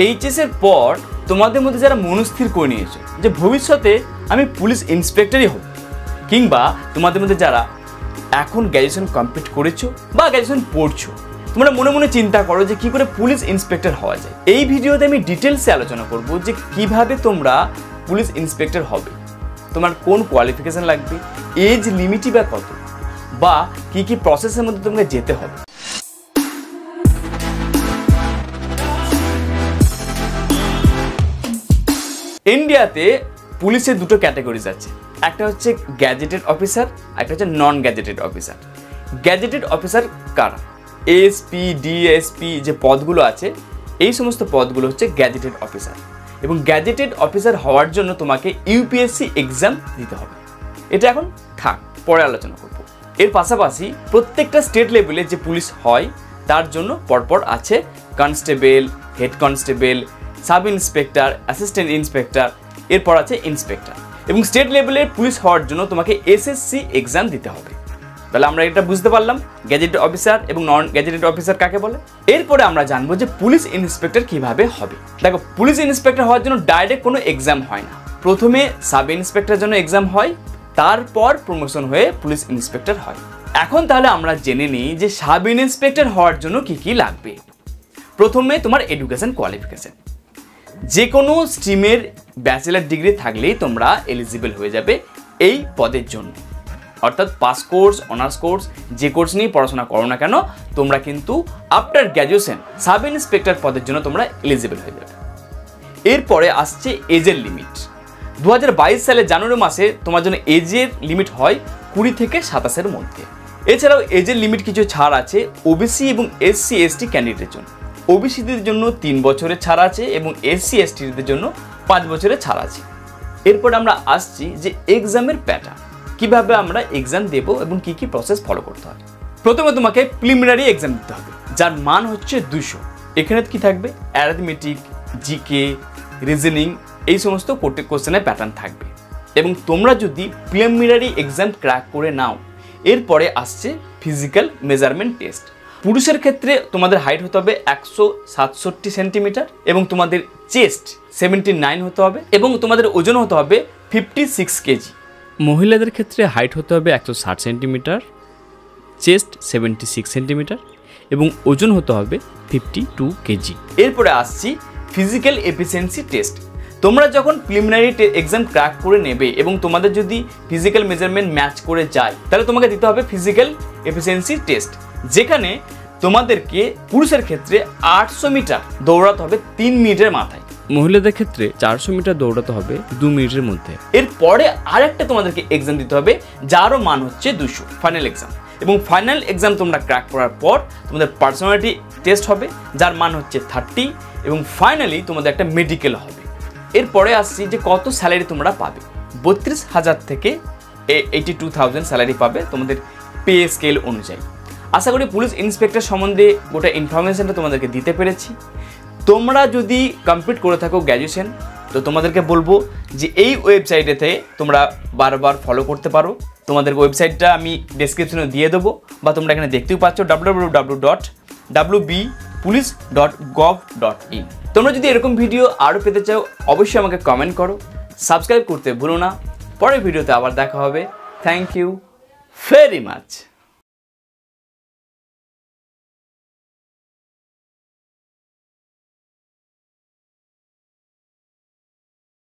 HS এর পর তোমাদের মধ্যে যারা মনস্থির করে নিয়েছো যে ভবিষ্যতে আমি পুলিশ ইন্সপেক্টরই হব, কিংবা তোমাদের মধ্যে যারা এখন গ্র্যাজুয়েশন কমপ্লিট করেছো বা গ্র্যাজুয়েশন পড়ছো, তোমরা মনে মনে চিন্তা করো যে কী করে পুলিশ ইন্সপেক্টর হওয়া যায়। এই ভিডিওতে আমি ডিটেলসে আলোচনা করব যে কিভাবে তোমরা পুলিশ ইন্সপেক্টর হবে, তোমার কোন কোয়ালিফিকেশান লাগবে, এজ লিমিটই বা কত, বা কী কী প্রসেসের মধ্যে তোমাকে যেতে হবে। ইন্ডিয়াতে পুলিশের দুটো ক্যাটাগরিজ আছে, একটা হচ্ছে গ্যাজেটেড অফিসার, একটা হচ্ছে নন গ্যাজেটেড অফিসার। গ্যাজেটেড অফিসার কারা? এসপি, ডিএসপি যে পদগুলো আছে, এই সমস্ত পদগুলো হচ্ছে গ্যাজেটেড অফিসার। এবং গ্যাজেটেড অফিসার হওয়ার জন্য তোমাকে ইউপিএসসি এক্সাম দিতে হবে। এটা এখন থাক, পরে আলোচনা করব। এর পাশাপাশি প্রত্যেকটা স্টেট লেভেলে যে পুলিশ হয় তার জন্য পরপর আছে constable, head constable, sub inspector, assistant inspector, এরপর আছে ইন্সপেক্টর। এবং স্টেট লেভেলের পুলিশ হওয়ার জন্য তোমাকে এসএসসি এক্সাম দিতে হবে। তাহলে আমরা এটা বুঝতে পারলাম গ্যাজেটেড অফিসার এবং নন গ্যাজেটেড অফিসার কাকে বলে। এরপরে আমরা জানবো যে পুলিশ ইন্সপেক্টর কিভাবে হবে। দেখো, পুলিশ ইন্সপেক্টর হওয়ার জন্য ডাইরেক্ট কোনো এক্সাম হয় না। প্রথমে সাব ইন্সপেক্টরের জন্য এক্সাম হয়, তারপর প্রমোশন হয়ে পুলিশ ইন্সপেক্টর হয়। এখন তাহলে আমরা জেনে নিই যে সাব ইন্সপেক্টর হওয়ার জন্য কি কি লাগবে। প্রথমে তোমার এডুকেশন কোয়ালিফিকেশন, যে কোনো স্ট্রিমের ব্যাচেলার ডিগ্রি থাকলেই তোমরা এলিজিবল হয়ে যাবে এই পদের জন্য। অর্থাৎ পাস কোর্স, অনার্স কোর্স, যে কোর্স নিয়ে পড়াশোনা করো না কেন, তোমরা কিন্তু আফটার গ্র্যাজুয়েশন সাব ইন্সপেক্টর পদের জন্য তোমরা এলিজিবল হয়ে যাবে। এরপরে আসছে এজের লিমিট। 2022 সালের জানুয়ারি মাসে তোমার জন্য এজের লিমিট হয় 20 থেকে 27-এর মধ্যে। এছাড়াও এজের লিমিট কিছু ছাড় আছে ওবিসি এবং এসসি এসটি ক্যান্ডিডেটের জন্য। ওবিসিদের জন্য 3 বছরের ছাড় আছে এবং এসসি এসটিদের জন্য 5 বছরের ছাড় আছে। এরপর আমরা আসছি যে এক্সামের প্যাটার্ন, কিভাবে আমরা এক্সাম দেব এবং কি কি প্রসেস ফলো করতে হবে। প্রথমে তোমাকে প্রিলিমিনারি এক্সাম দিতে হবে, যার মান হচ্ছে 200। এখানে কি থাকবে? অ্যারিথমেটিক, জিকে, রিজনিং, এই সমস্ত কোশ্চেনের প্যাটার্ন থাকবে। এবং তোমরা যদি প্রিলিমিনারি এক্সাম ক্র্যাক করে নাও, এরপরে আসছে ফিজিক্যাল মেজারমেন্ট টেস্ট। পুরুষের ক্ষেত্রে তোমাদের হাইট হতে হবে 167 সেন্টিমিটার এবং তোমাদের চেস্ট 79 হতে হবে এবং তোমাদের ওজন হতে হবে 56 কেজি। মহিলাদের ক্ষেত্রে হাইট হতে হবে 160 সেন্টিমিটার, চেস্ট 76 সেন্টিমিটার এবং ওজন হতে হবে 52 কেজি। এরপরে আসছি ফিজিক্যাল এফিসিয়েন্সি টেস্ট। তোমরা যখন প্রিলিমিনারি এক্সাম ক্র্যাক করে নেবে এবং তোমাদের যদি ফিজিক্যাল মেজারমেন্ট ম্যাচ করে যায়, তাহলে তোমাকে দিতে হবে ফিজিক্যাল এফিসিয়েন্সি টেস্ট, যেখানে তোমাদেরকে পুরুষের ক্ষেত্রে 800 মিটার দৌড়াতে হবে 3 মিনিটের মাথায়। মহিলাদের ক্ষেত্রে 400 মিটার দৌড়াতে হবে 2 মিনিটের মধ্যে। এরপরে আরেকটা তোমাদেরকে এক্সাম দিতে হবে, যারও মান হচ্ছে 200, ফাইনাল এক্সাম। এবং ফাইনাল এক্সাম তোমরা ক্র্যাক করার পর তোমাদের পার্সোনালিটি টেস্ট হবে, যার মান হচ্ছে 30, এবং ফাইনালি তোমাদের একটা মেডিকেল হবে। এরপরে আসছি যে কত স্যালারি তোমরা পাবে। 32,000 থেকে 82,000 স্যালারি পাবে তোমাদের পে স্কেল অনুযায়ী। আশা করি পুলিশ ইন্সপেক্টর সম্বন্ধে গোটা ইনফরমেশনটা তোমাদেরকে দিতে পেরেছি। তোমরা যদি কমপ্লিট করে থাকো গ্র্যাজুয়েশন, তো তোমাদেরকে বলবো যে এই ওয়েবসাইটেতে তোমরা বারবার ফলো করতে পারো। তোমাদের ওয়েবসাইটটা আমি ডেসক্রিপশনে দিয়ে দেবো, বা তোমরা এখানে দেখতেও পাচ্ছ www.wbpolice.gov.in। তোমরা যদি এরকম ভিডিও আরও পেতে চাও, অবশ্যই আমাকে কমেন্ট করো, সাবস্ক্রাইব করতে ভুলো না। পরের ভিডিওতে আবার দেখা হবে। Thank you very much.